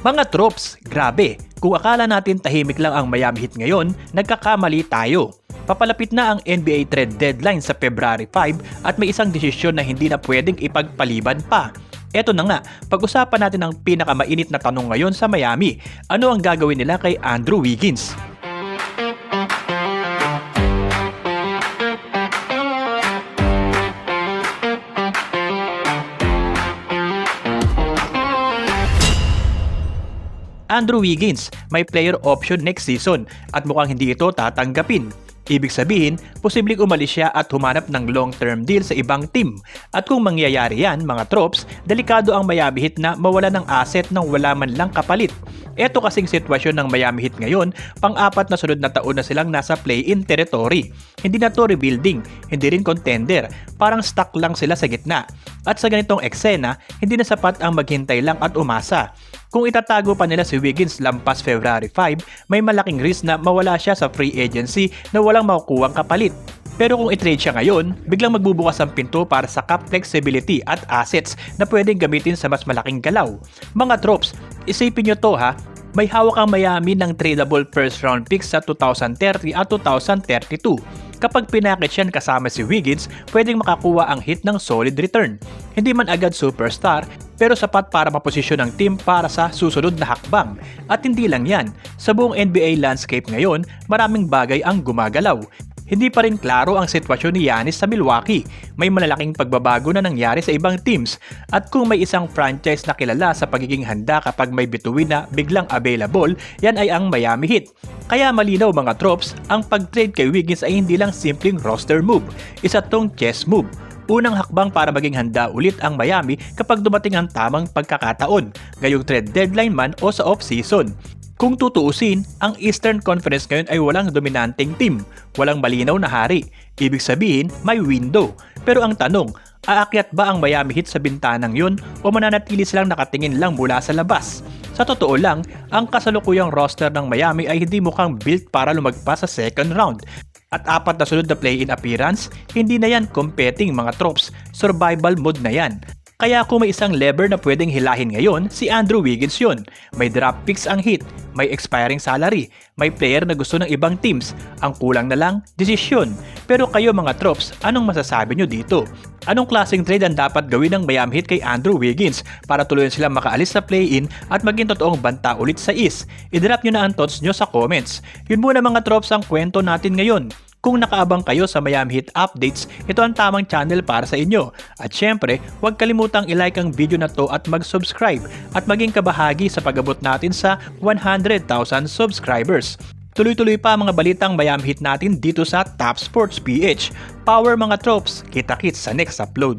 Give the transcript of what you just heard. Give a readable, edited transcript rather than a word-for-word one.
Mga tropes, grabe. Kung akala natin tahimik lang ang Miami Heat ngayon, nagkakamali tayo. Papalapit na ang NBA trade deadline sa February 5 at may isang desisyon na hindi na pwedeng ipagpaliban pa. Eto na nga, pag-usapan natin ang pinakamainit na tanong ngayon sa Miami. Ano ang gagawin nila kay Andrew Wiggins? Andrew Wiggins, may player option next season at mukhang hindi ito tatanggapin. Ibig sabihin, posibleng umalis siya at humanap ng long-term deal sa ibang team. At kung mangyayari yan, mga tropes, delikado ang Miami Heat na mawala ng asset nang wala man lang kapalit. Ito kasing sitwasyon ng Miami Heat ngayon, pang-apat na sunod na taon na silang nasa play-in territory. Hindi na to rebuilding, hindi rin contender, parang stuck lang sila sa gitna. At sa ganitong eksena, hindi na sapat ang maghintay lang at umasa. Kung itatago pa nila si Wiggins lampas February 5, may malaking risk na mawala siya sa free agency na walang makukuhang kapalit. Pero kung i-trade siya ngayon, biglang magbubukas ang pinto para sa cap flexibility at assets na pwedeng gamitin sa mas malaking galaw. Mga tropes, isipin nyo to ha, may hawak ang Miami ng tradable first round picks sa 2030 at 2032. Kapag pinackage yan kasama si Wiggins, pwedeng makakuha ang Heat ng solid return. Hindi man agad superstar, pero sapat para maposisyon ng team para sa susunod na hakbang. At hindi lang yan, sa buong NBA landscape ngayon, maraming bagay ang gumagalaw. Hindi pa rin klaro ang sitwasyon ni Giannis sa Milwaukee. May malalaking pagbabago na nangyari sa ibang teams. At kung may isang franchise na kilala sa pagiging handa kapag may bituin na biglang available, yan ay ang Miami Heat. Kaya malinaw mga tropes, ang pag-trade kay Wiggins ay hindi lang simpleng roster move. Isa tong chess move. Unang hakbang para maging handa ulit ang Miami kapag dumating ang tamang pagkakataon, ngayong trade deadline man o sa off-season. Kung tutuusin, ang Eastern Conference ngayon ay walang dominanting team, walang malinaw na hari. Ibig sabihin, may window. Pero ang tanong, aakyat ba ang Miami Heat sa bintanang yun o mananatili silang nakatingin lang mula sa labas? Sa totoo lang, ang kasalukuyang roster ng Miami ay hindi mukhang built para lumagpas sa second round. At apat na sunod na play-in appearance, hindi na yan competing mga tropes, survival mode na yan. Kaya kung may isang lever na pwedeng hilahin ngayon, si Andrew Wiggins yun. May draft picks ang Heat, may expiring salary, may player na gusto ng ibang teams. Ang kulang na lang, desisyon. Pero kayo mga tropes, anong masasabi nyo dito? Anong klaseng trade ang dapat gawin ng Miami Heat kay Andrew Wiggins para tuluyan silang makaalis sa play-in at maging totoong banta ulit sa East? I-drop nyo na ang thoughts nyo sa comments. Yun muna mga tropes ang kwento natin ngayon. Kung nakaabang kayo sa Miami Heat updates, ito ang tamang channel para sa inyo. At syempre, huwag kalimutang i-like ang video na to at mag-subscribe at maging kabahagi sa pag-abot natin sa 100,000 subscribers. Tuloy-tuloy pa ang mga balitang Miami Heat natin dito sa Top Sports PH. Power mga tropes, kita-kits sa next upload.